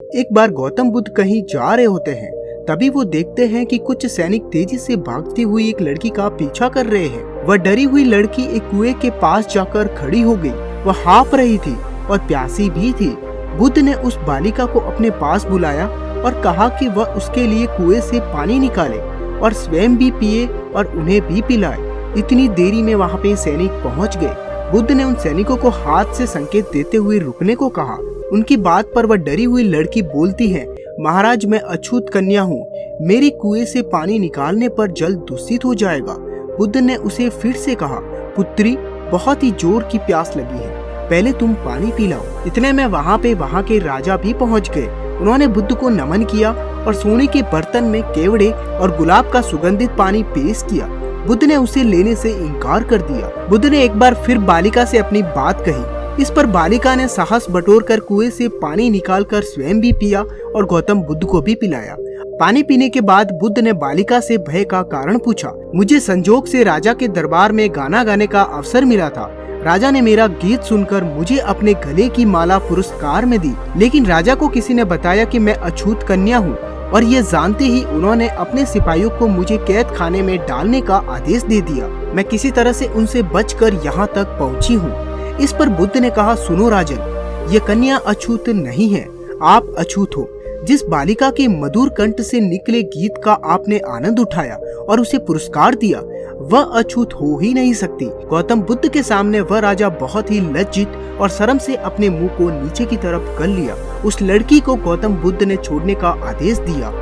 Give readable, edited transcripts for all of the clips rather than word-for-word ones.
एक बार गौतम बुद्ध कहीं जा रहे होते हैं, तभी वो देखते हैं कि कुछ सैनिक तेजी से भागती हुई एक लड़की का पीछा कर रहे हैं। वह डरी हुई लड़की एक कुएं के पास जाकर खड़ी हो गई। वह हाँफ रही थी और प्यासी भी थी। बुद्ध ने उस बालिका को अपने पास बुलाया और कहा कि वह उसके लिए कुएं से पानी निकाले और स्वयं भी पिए और उन्हें भी पिलाए। इतनी देरी में वहाँ पे सैनिक पहुँच गए। बुद्ध ने उन सैनिकों को हाथ से संकेत देते हुए रुकने को कहा। उनकी बात पर वह डरी हुई लड़की बोलती है, महाराज मैं अछूत कन्या हूँ, मेरी कुएं से पानी निकालने पर जल दूषित हो जाएगा। बुद्ध ने उसे फिर से कहा, पुत्री बहुत ही जोर की प्यास लगी है, पहले तुम पानी पिलाओ। इतने में वहाँ के राजा भी पहुँच गए। उन्होंने बुद्ध को नमन किया और सोने के बर्तन में केवड़े और गुलाब का सुगंधित पानी पेश किया। बुद्ध ने उसे लेने से इनकार कर दिया। बुद्ध ने एक बार फिर बालिका से अपनी बात कही। इस पर बालिका ने साहस बटोरकर कुएं से पानी निकालकर स्वयं भी पिया और गौतम बुद्ध को भी पिलाया। पानी पीने के बाद बुद्ध ने बालिका से भय का कारण पूछा। मुझे संजोग से राजा के दरबार में गाना गाने का अवसर मिला था। राजा ने मेरा गीत सुनकर मुझे अपने गले की माला पुरस्कार में दी, लेकिन राजा को किसी ने बताया कि मैं अछूत कन्या हूँ और ये जानते ही उन्होंने अपने सिपाहियों को मुझे कैद खाने में डालने का आदेश दे दिया। मैं किसी तरह से उनसे बचकर यहाँ तक पहुँची हूँ। इस पर बुद्ध ने कहा, सुनो राजन, ये कन्या अछूत नहीं है, आप अछूत हो। जिस बालिका के मधुर कंठ से निकले गीत का आपने आनंद उठाया और उसे पुरस्कार दिया, वह अछूत हो ही नहीं सकती। गौतम बुद्ध के सामने वह राजा बहुत ही लज्जित और शर्म से अपने मुंह को नीचे की तरफ कर लिया। उस लड़की को गौतम बुद्ध ने छोड़ने का आदेश दिया।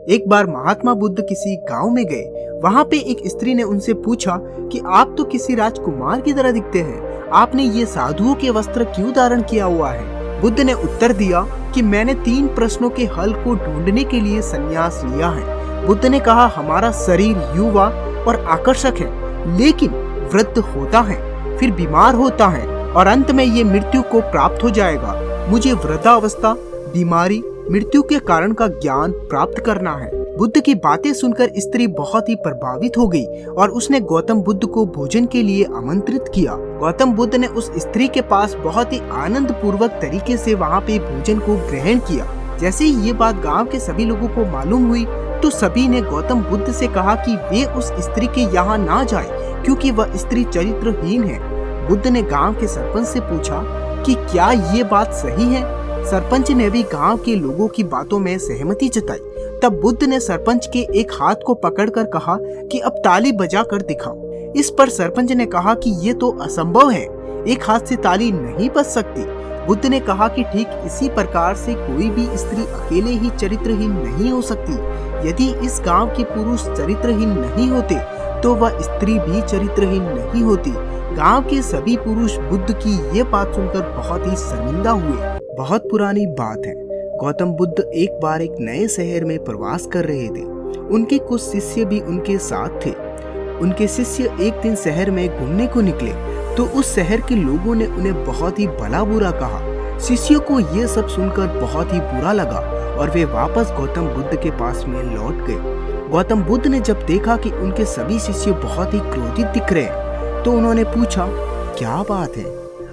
एक बार महात्मा बुद्ध किसी गांव में गए। वहां पे एक स्त्री ने उनसे पूछा कि आप तो किसी राजकुमार की तरह दिखते हैं, आपने ये साधुओं के वस्त्र क्यों धारण किया हुआ है? बुद्ध ने उत्तर दिया कि मैंने 3 प्रश्नों के हल को ढूंढने के लिए संन्यास लिया है। बुद्ध ने कहा, हमारा शरीर युवा और आकर्षक है, लेकिन वृद्ध होता है, फिर बीमार होता है और अंत में ये मृत्यु को प्राप्त हो जाएगा। मुझे वृद्धावस्था, बीमारी, मृत्यु के कारण का ज्ञान प्राप्त करना है। बुद्ध की बातें सुनकर स्त्री बहुत ही प्रभावित हो गई और उसने गौतम बुद्ध को भोजन के लिए आमंत्रित किया। गौतम बुद्ध ने उस स्त्री के पास बहुत ही आनंद पूर्वक तरीके से वहाँ पे भोजन को ग्रहण किया। जैसे ही ये बात गांव के सभी लोगों को मालूम हुई तो सभी ने गौतम बुद्ध से कहा कि वे उस स्त्री के यहाँ ना जाए, क्योंकि वह स्त्री चरित्रहीन है। बुद्ध ने गांव के सरपंच से पूछा कि क्या ये बात सही है? सरपंच ने भी गांव के लोगों की बातों में सहमति जताई। तब बुद्ध ने सरपंच के एक हाथ को पकड़कर कहा कि अब ताली बजा कर दिखाओ। इस पर सरपंच ने कहा कि ये तो असंभव है, एक हाथ से ताली नहीं बज सकती। बुद्ध ने कहा कि ठीक इसी प्रकार से कोई भी स्त्री अकेले ही चरित्रहीन नहीं हो सकती। यदि इस गांव के पुरुष चरित्रहीन नहीं होते तो वह स्त्री भी चरित्रहीन नहीं होती। गांव के सभी पुरुष बुद्ध की ये बात सुनकर बहुत ही शर्मिंदा हुए। बहुत पुरानी बात है। गौतम बुद्ध एक बार एक नए शहर में प्रवास कर रहे थे। उनके कुछ शिष्य भी उनके साथ थे। उनके शिष्य एक दिन शहर में घूमने को निकले तो उस शहर के लोगों ने उन्हें बहुत ही भला बुरा कहा। शिष्यों को ये सब सुनकर बहुत ही बुरा लगा और वे वापस गौतम बुद्ध के पास में लौट गए। गौतम बुद्ध ने जब देखा कि उनके सभी शिष्य बहुत ही क्रोधित दिख रहे हैं तो उन्होंने पूछा, क्या बात है,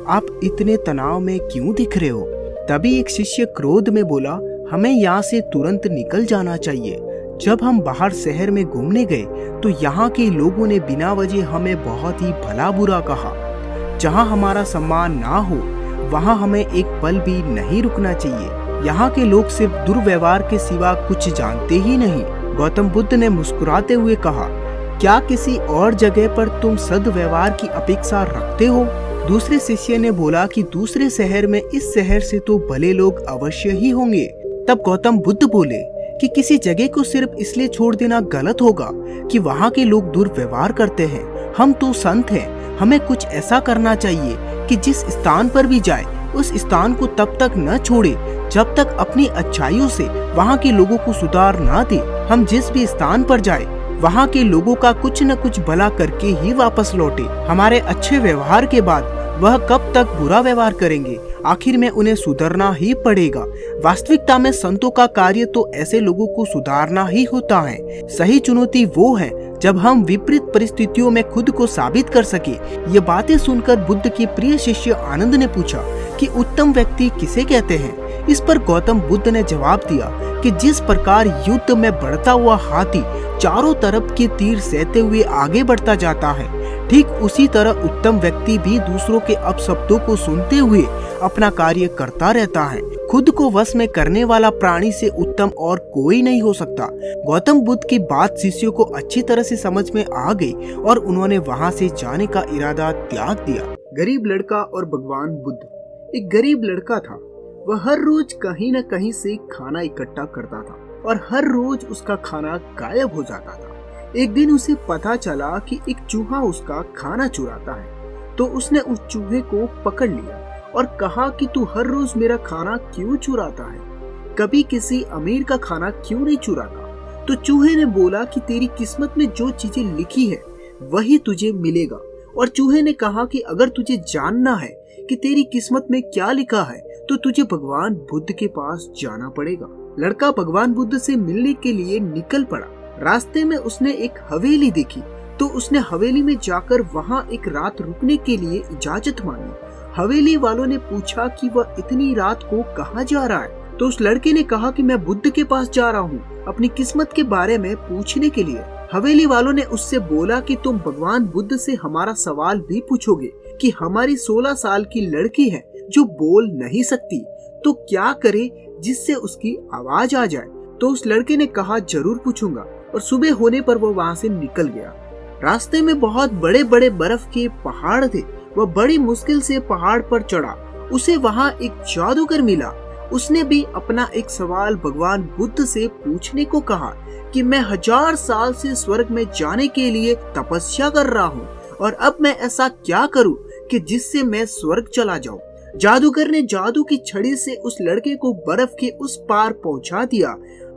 आप इतने तनाव में क्यों दिख रहे हो? तभी एक शिष्य क्रोध में बोला, हमें यहाँ से तुरंत निकल जाना चाहिए। जब हम बाहर शहर में घूमने गए तो यहाँ के लोगों ने बिना वजह हमें बहुत ही भला बुरा कहा। जहाँ हमारा सम्मान ना हो वहाँ हमें एक पल भी नहीं रुकना चाहिए। यहाँ के लोग सिर्फ दुर्व्यवहार के सिवा कुछ जानते ही नहीं। गौतम बुद्ध ने मुस्कुराते हुए कहा, क्या किसी और जगह पर तुम सद्व्यवहार की अपेक्षा रखते हो? दूसरे शिष्य ने बोला कि दूसरे शहर में इस शहर से तो भले लोग अवश्य ही होंगे। तब गौतम बुद्ध बोले कि किसी जगह को सिर्फ इसलिए छोड़ देना गलत होगा कि वहाँ के लोग दुर्व्यवहार करते हैं। हम तो संत हैं, हमें कुछ ऐसा करना चाहिए कि जिस स्थान पर भी जाए उस स्थान को तब तक न छोड़े जब तक अपनी अच्छाइयों से वहाँ के लोगों को सुधार ना दे। हम जिस भी स्थान पर जाए वहाँ के लोगों का कुछ न कुछ भला करके ही वापस लौटे। हमारे अच्छे व्यवहार के बाद वह कब तक बुरा व्यवहार करेंगे? आखिर में उन्हें सुधरना ही पड़ेगा। वास्तविकता में संतों का कार्य तो ऐसे लोगों को सुधारना ही होता है। सही चुनौती वो है जब हम विपरीत परिस्थितियों में खुद को साबित कर सके। ये बातें सुनकर बुद्ध के प्रिय शिष्य आनंद ने पूछा कि उत्तम व्यक्ति किसे कहते हैं? इस पर गौतम बुद्ध ने जवाब दिया कि जिस प्रकार युद्ध में बढ़ता हुआ हाथी चारों तरफ के तीर सहते हुए आगे बढ़ता जाता है, ठीक उसी तरह उत्तम व्यक्ति भी दूसरों के अपशब्दों को सुनते हुए अपना कार्य करता रहता है। खुद को वश में करने वाला प्राणी से उत्तम और कोई नहीं हो सकता। गौतम बुद्ध की बात शिष्यों को अच्छी तरह से समझ में आ गई और उन्होंने वहां से जाने का इरादा त्याग दिया। गरीब लड़का और भगवान बुद्ध। एक गरीब लड़का था। वह हर रोज कहीं न कहीं से खाना इकट्ठा करता था और हर रोज उसका खाना गायब हो जाता था। एक दिन उसे पता चला कि एक चूहा उसका खाना चुराता है, तो उसने उस चूहे को पकड़ लिया और कहा कि तू हर रोज मेरा खाना क्यों चुराता है? कभी किसी अमीर का खाना क्यों नहीं चुराता? तो चूहे ने बोला कि तेरी किस्मत में जो चीजें लिखी है वही तुझे मिलेगा। और चूहे ने कहा कि अगर तुझे जानना है कि तेरी किस्मत में क्या लिखा है तो तुझे भगवान बुद्ध के पास जाना पड़ेगा। लड़का भगवान बुद्ध से मिलने के लिए निकल पड़ा। रास्ते में उसने एक हवेली देखी, तो उसने हवेली में जाकर वहां एक रात रुकने के लिए इजाजत मांगी। हवेली वालों ने पूछा कि वह इतनी रात को कहाँ जा रहा है, तो उस लड़के ने कहा कि मैं बुद्ध के पास जा रहा हूँ अपनी किस्मत के बारे में पूछने के लिए। हवेली वालों ने उससे बोला कि तुम भगवान बुद्ध से हमारा सवाल भी पूछोगे कि हमारी 16 साल की लड़की है जो बोल नहीं सकती, तो क्या करे जिससे उसकी आवाज आ जाए। तो उस लड़के ने कहा जरूर पूछूंगा, और सुबह होने पर वो वहाँ से निकल गया। रास्ते में बहुत बड़े बड़े बर्फ के पहाड़ थे। वह बड़ी मुश्किल से पहाड़ पर चढ़ा। उसे वहाँ एक जादूगर मिला। उसने भी अपना एक सवाल भगवान बुद्ध से पूछने को कहा कि मैं 1000 साल से स्वर्ग में जाने के लिए तपस्या कर रहा हूँ, और अब मैं ऐसा क्या करूँ कि जिससे मैं स्वर्ग चला जाऊँ। जादूगर ने जादू की छड़ी से उस लड़के को बर्फ के उस पार पहुँचा दिया।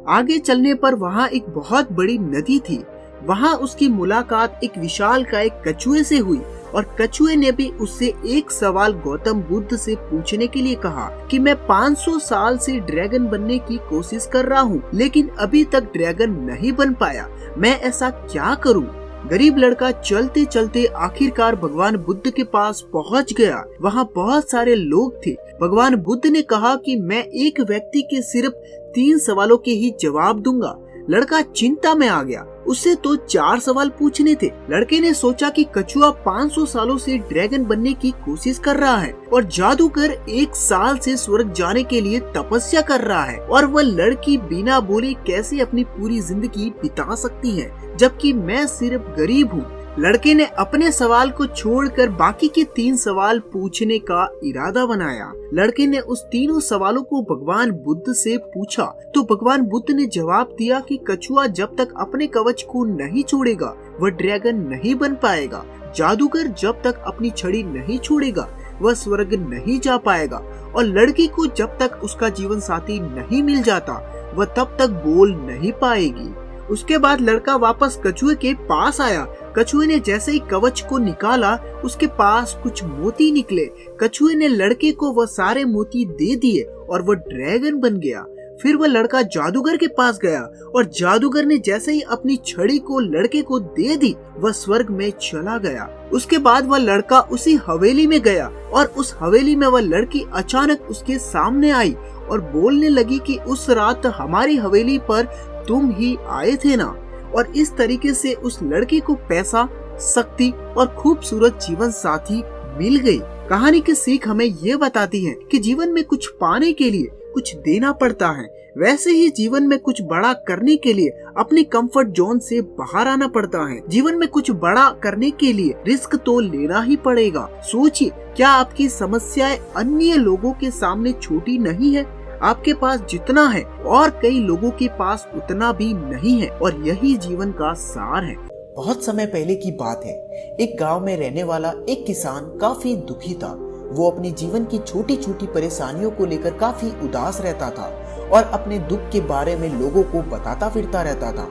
आगे चलने पर वहाँ एक बहुत बड़ी नदी थी। वहाँ उसकी मुलाकात एक विशालकाय कछुए से हुई, और कछुए ने भी उससे एक सवाल गौतम बुद्ध से पूछने के लिए कहा कि मैं 500 साल से ड्रैगन बनने की कोशिश कर रहा हूँ, लेकिन अभी तक ड्रैगन नहीं बन पाया। मैं ऐसा क्या करूँ? गरीब लड़का चलते चलते आखिरकार भगवान बुद्ध के पास पहुंच गया। वहाँ बहुत सारे लोग थे। भगवान बुद्ध ने कहा कि मैं एक व्यक्ति के सिर्फ 3 सवालों के ही जवाब दूंगा। लड़का चिंता में आ गया। उससे तो 4 सवाल पूछने थे। लड़के ने सोचा कि कछुआ 500 सालों से ड्रैगन बनने की कोशिश कर रहा है और जादूगर 1 साल से स्वर्ग जाने के लिए तपस्या कर रहा है, और वह लड़की बिना बोले कैसे अपनी पूरी जिंदगी बिता सकती है, जबकि मैं सिर्फ गरीब हूँ। लड़के ने अपने सवाल को छोड़कर बाकी के 3 सवाल पूछने का इरादा बनाया। लड़के ने उस तीनों सवालों को भगवान बुद्ध से पूछा, तो भगवान बुद्ध ने जवाब दिया कि कछुआ जब तक अपने कवच को नहीं छोड़ेगा वह ड्रैगन नहीं बन पाएगा। जादूगर जब तक अपनी छड़ी नहीं छोड़ेगा वह स्वर्ग नहीं जा पाएगा, और लड़की को जब तक उसका जीवन साथी नहीं मिल जाता वह तब तक बोल नहीं पाएगी। उसके बाद लड़का वापस कछुए के पास आया। कछुए ने जैसे ही कवच को निकाला उसके पास कुछ मोती निकले। कछुए ने लड़के को वह सारे मोती दे दिए और वह ड्रैगन बन गया। फिर वह लड़का जादूगर के पास गया, और जादूगर ने जैसे ही अपनी छड़ी को लड़के को दे दी वह स्वर्ग में चला गया। उसके बाद वह लड़का उसी हवेली में गया, और उस हवेली में वह लड़की अचानक उसके सामने आई और बोलने लगी कि उस रात हमारी हवेली पर तुम ही आए थे ना। और इस तरीके से उस लड़के को पैसा, शक्ति और खूबसूरत जीवन साथी मिल गई। कहानी की सीख हमें ये बताती है कि जीवन में कुछ पाने के लिए कुछ देना पड़ता है। वैसे ही जीवन में कुछ बड़ा करने के लिए अपने कंफर्ट जोन से बाहर आना पड़ता है। जीवन में कुछ बड़ा करने के लिए रिस्क तो लेना ही पड़ेगा। सोचिए, क्या आपकी समस्याएं अन्य लोगों के सामने छोटी नहीं है? आपके पास जितना है और कई लोगों के पास उतना भी नहीं है, और यही जीवन का सार है। बहुत समय पहले की बात है। एक गांव में रहने वाला एक किसान काफी दुखी था। वो अपने जीवन की छोटी छोटी परेशानियों को लेकर काफी उदास रहता था और अपने दुख के बारे में लोगों को बताता फिरता रहता था।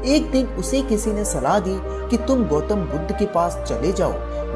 एक दिन उसे किसी ने सलाह दी कि तुम गौतम बुद्ध के पास चले जाओ,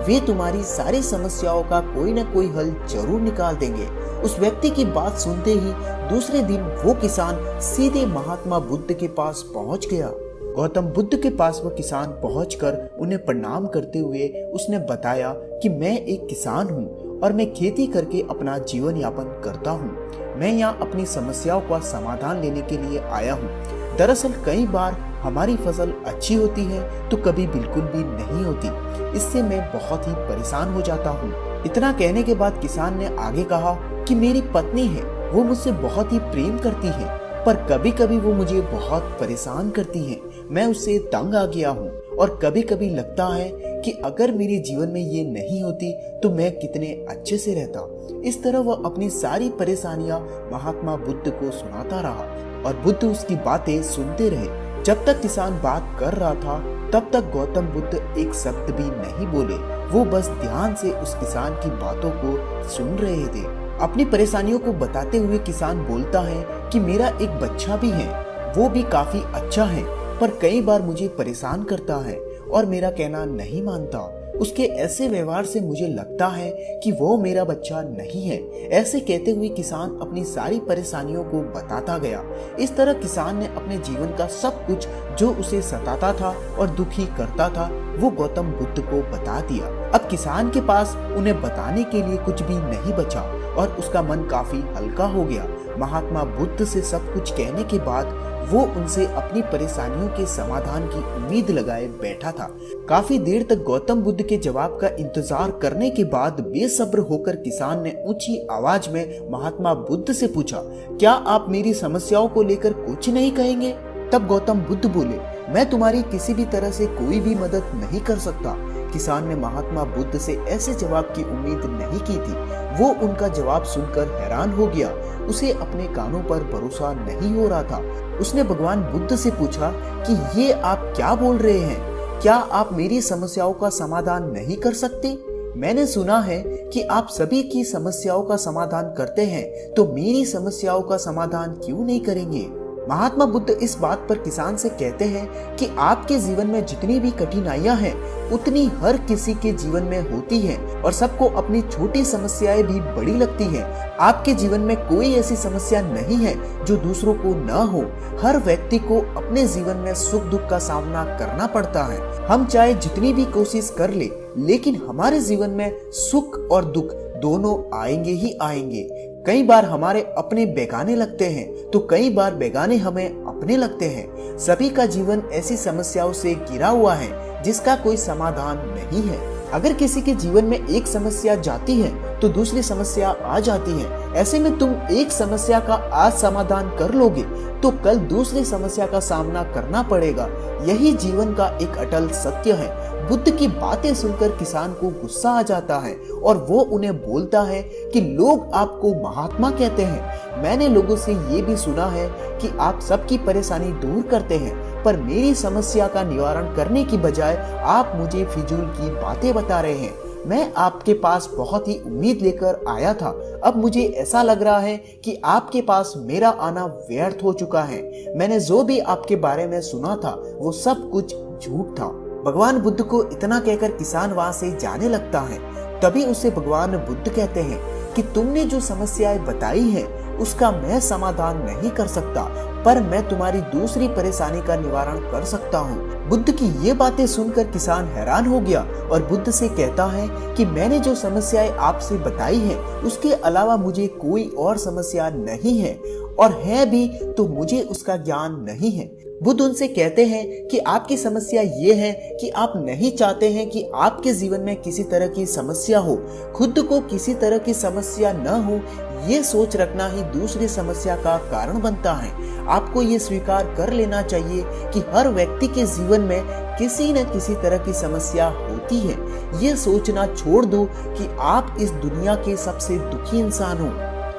वे तुम्हारी सारी समस्याओं का कोई न कोई हल जरूर निकाल देंगे। उस व्यक्ति की बात सुनते ही दूसरे दिन वो किसान सीधे महात्मा बुद्ध के पास पहुंच गया। गौतम बुद्ध के पास वो किसान पहुंचकर उन्हें प्रणाम करते हुए उसने बताया कि मैं एक किसान हूँ और मैं खेती करके अपना जीवन यापन करता हूँ। मैं यहाँ अपनी समस्याओं का समाधान लेने के लिए आया हूँ। दरअसल कई बार हमारी फसल अच्छी होती है तो कभी बिल्कुल भी नहीं होती। इससे मैं बहुत ही परेशान हो जाता हूँ। इतना कहने के बाद किसान ने आगे कहा कि मेरी पत्नी है, वो मुझसे बहुत ही प्रेम करती है, पर कभी कभी वो मुझे बहुत परेशान करती है। मैं उससे तंग आ गया हूँ और कभी कभी लगता है कि अगर मेरे जीवन में ये नहीं होती तो मैं कितने अच्छे से रहता। इस तरह वह अपनी सारी परेशानियां महात्मा बुद्ध को सुनाता रहा और बुद्ध उसकी बातें सुनते रहे। जब तक किसान बात कर रहा था तब तक गौतम बुद्ध एक शब्द भी नहीं बोले। वो बस ध्यान से उस किसान की बातों को सुन रहे थे। अपनी परेशानियों को बताते हुए किसान बोलता है कि मेरा एक बच्चा भी है, वो भी काफी अच्छा है, पर कई बार मुझे परेशान करता है और मेरा कहना नहीं मानता। उसके ऐसे व्यवहार से मुझे लगता है कि वो मेरा बच्चा नहीं है। ऐसे कहते हुए किसान अपनी सारी परेशानियों को बताता गया। इस तरह किसान ने अपने जीवन का सब कुछ जो उसे सताता था और दुखी करता था वो गौतम बुद्ध को बता दिया। अब किसान के पास उन्हें बताने के लिए कुछ भी नहीं बचा और उसका मन काफी हल्का हो गया। महात्मा बुद्ध से सब कुछ कहने के बाद वो उनसे अपनी परेशानियों के समाधान की उम्मीद लगाए बैठा था। काफी देर तक गौतम बुद्ध के जवाब का इंतजार करने के बाद बेसब्र होकर किसान ने ऊंची आवाज में महात्मा बुद्ध से पूछा, क्या आप मेरी समस्याओं को लेकर कुछ नहीं कहेंगे? तब गौतम बुद्ध बोले, मैं तुम्हारी किसी भी तरह से कोई भी मदद नहीं कर सकता। किसान ने महात्मा बुद्ध से ऐसे जवाब की उम्मीद नहीं की थी। वो उनका जवाब सुनकर हैरान हो गया। उसे अपने कानों पर भरोसा नहीं हो रहा था। उसने भगवान बुद्ध से पूछा कि ये आप क्या बोल रहे हैं? क्या आप मेरी समस्याओं का समाधान नहीं कर सकते? मैंने सुना है कि आप सभी की समस्याओं का समाधान करते हैं, तो मेरी समस्याओं का समाधान क्यों नहीं करेंगे? महात्मा बुद्ध इस बात पर किसान से कहते हैं कि आपके जीवन में जितनी भी कठिनाइयां हैं उतनी हर किसी के जीवन में होती है और सबको अपनी छोटी समस्याएं भी बड़ी लगती हैं। आपके जीवन में कोई ऐसी समस्या नहीं है जो दूसरों को न हो। हर व्यक्ति को अपने जीवन में सुख दुख का सामना करना पड़ता है। हम चाहे जितनी भी कोशिश कर ले, लेकिन हमारे जीवन में सुख और दुख दोनों आएंगे ही आएंगे। कई बार हमारे अपने बेगाने लगते हैं तो कई बार बेगाने हमें अपने लगते हैं। सभी का जीवन ऐसी समस्याओं से घिरा हुआ है जिसका कोई समाधान नहीं है। अगर किसी के जीवन में एक समस्या जाती है तो दूसरी समस्या आ जाती है। ऐसे में तुम एक समस्या का आज समाधान कर लोगे तो कल दूसरी समस्या का सामना करना पड़ेगा। यही जीवन का एक अटल सत्य है। बुद्ध की बातें सुनकर किसान को गुस्सा आ जाता है और वो उन्हें बोलता है कि लोग आपको महात्मा कहते हैं। मैंने लोगों से ये भी सुना है कि आप सबकी परेशानी दूर करते हैं, पर मेरी समस्या का निवारण करने की बजाय आप मुझे फिजूल की बातें बता रहे हैं। मैं आपके पास बहुत ही उम्मीद लेकर आया था। अब मुझे ऐसा लग रहा है कि आपके पास मेरा आना व्यर्थ हो चुका है। मैंने जो भी आपके बारे में सुना था वो सब कुछ झूठ था। भगवान बुद्ध को इतना कहकर किसान वहां से जाने लगता है। तभी उसे भगवान बुद्ध कहते हैं कि तुमने जो समस्याएं बताई हैं उसका मैं समाधान नहीं कर सकता, पर मैं तुम्हारी दूसरी परेशानी का निवारण कर सकता हूँ। बुद्ध की ये बातें सुनकर किसान हैरान हो गया और बुद्ध से कहता है कि मैंने जो समस्याएं आपसे बताई हैं उसके अलावा मुझे कोई और समस्या नहीं है, और है भी तो मुझे उसका ज्ञान नहीं है। बुद्ध उनसे कहते हैं कि आपकी समस्या ये है कि आप नहीं चाहते हैं कि आपके जीवन में किसी तरह की समस्या हो। खुद को किसी तरह की समस्या न हो, ये सोच रखना ही दूसरी समस्या का कारण बनता है। आपको ये स्वीकार कर लेना चाहिए कि हर व्यक्ति के जीवन में किसी न किसी तरह की समस्या होती है। ये सोचना छोड़ दो कि आप इस दुनिया के सबसे दुखी इंसान हो।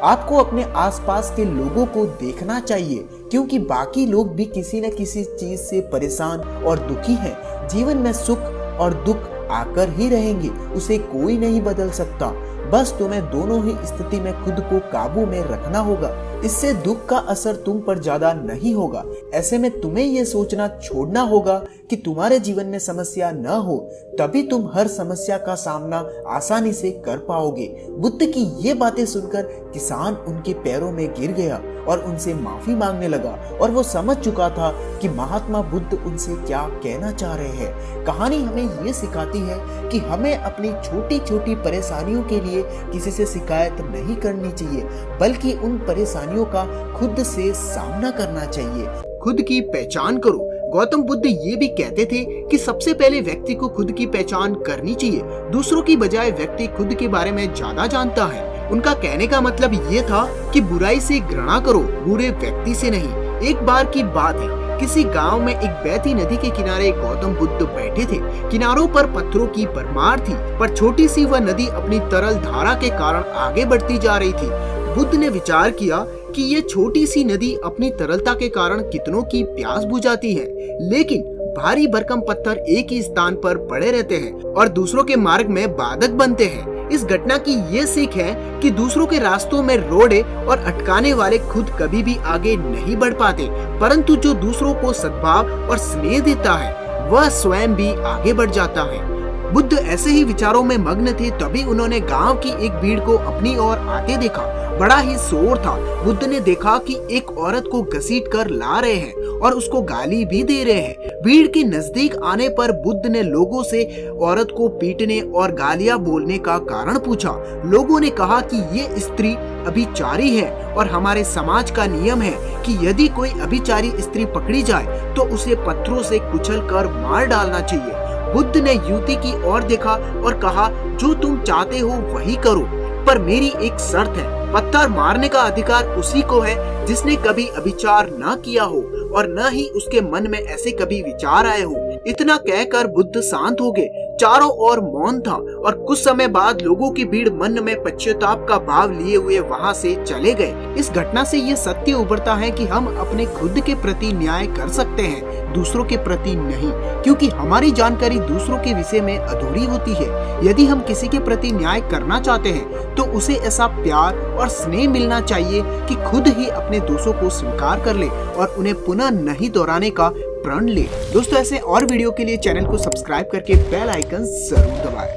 आपको अपने आसपास के लोगों को देखना चाहिए, क्योंकि बाकी लोग भी किसी न किसी चीज से परेशान और दुखी हैं। जीवन में सुख और दुख आकर ही रहेंगे, उसे कोई नहीं बदल सकता। बस तुम्हें दोनों ही स्थिति में खुद को काबू में रखना होगा। इससे दुख का असर तुम पर ज्यादा नहीं होगा। ऐसे में तुम्हें ये सोचना छोड़ना होगा कि तुम्हारे जीवन में समस्या न हो, तभी तुम हर समस्या का सामना आसानी से कर पाओगे। बुद्ध की ये बातें सुनकर किसान उनके पैरों में गिर गया और उनसे माफी मांगने लगा, और वो समझ चुका था कि महात्मा बुद्ध उनसे क्या कहना चाह रहे हैं। कहानी हमें ये सिखाती है कि हमें अपनी छोटी छोटी परेशानियों के लिए किसी से शिकायत नहीं करनी चाहिए, बल्कि उन परेशानियों का खुद से सामना करना चाहिए। खुद की पहचान करो। गौतम बुद्ध ये भी कहते थे कि सबसे पहले व्यक्ति को खुद की पहचान करनी चाहिए। दूसरों की बजाय व्यक्ति खुद के बारे में ज्यादा जानता है। उनका कहने का मतलब ये था कि बुराई से घृणा करो, बुरे व्यक्ति से नहीं। एक बार की बात है, किसी गांव में एक बहती नदी के किनारे गौतम बुद्ध बैठे थे। किनारों पर पत्थरों की भरमार थी, पर छोटी सी वह नदी अपनी तरल धारा के कारण आगे बढ़ती जा रही थी। बुद्ध ने विचार किया कि ये छोटी सी नदी अपनी तरलता के कारण कितनों की प्यास बुझाती है, लेकिन भारी भरकम पत्थर एक ही स्थान पर पड़े रहते हैं और दूसरों के मार्ग में बाधक बनते हैं। इस घटना की ये सीख है कि दूसरों के रास्तों में रोड़े और अटकाने वाले खुद कभी भी आगे नहीं बढ़ पाते, परंतु जो दूसरों को सद्भाव और स्नेह देता है वह स्वयं भी आगे बढ़ जाता है। बुद्ध ऐसे ही विचारों में मग्न थे, तभी उन्होंने गांव की एक भीड़ को अपनी ओर आते देखा। बड़ा ही शोर था। बुद्ध ने देखा कि एक औरत को घसीट कर ला रहे हैं और उसको गाली भी दे रहे हैं। भीड़ के नजदीक आने पर बुद्ध ने लोगों से औरत को पीटने और गालियां बोलने का कारण पूछा। लोगों ने कहा कि ये स्त्री अभिचारी है और हमारे समाज का नियम है कि यदि कोई अभिचारी स्त्री पकड़ी जाए तो उसे पत्थरों से कुचलकर मार डालना चाहिए। बुद्ध ने युवती की ओर देखा और कहा, जो तुम चाहते हो वही करो, पर मेरी एक शर्त है। पत्थर मारने का अधिकार उसी को है जिसने कभी अभिचार न किया हो और न ही उसके मन में ऐसे कभी विचार आए हो। इतना कहकर बुद्ध शांत हो गए। चारों ओर मौन था और कुछ समय बाद लोगों की भीड़ मन में पश्चाताप का भाव लिए हुए वहां से चले गए। इस घटना से ये सत्य उभरता है कि हम अपने खुद के प्रति न्याय कर सकते हैं, दूसरों के प्रति नहीं, क्योंकि हमारी जानकारी दूसरों के विषय में अधूरी होती है। यदि हम किसी के प्रति न्याय करना चाहते हैं तो उसे ऐसा प्यार और स्नेह मिलना चाहिए कि खुद ही अपने दोषों को स्वीकार कर ले और उन्हें पुनः नहीं दोहराने का प्रण ले। दोस्तों, ऐसे और वीडियो के लिए चैनल को सब्सक्राइब करके बेल आइकन जरूर दबाएं।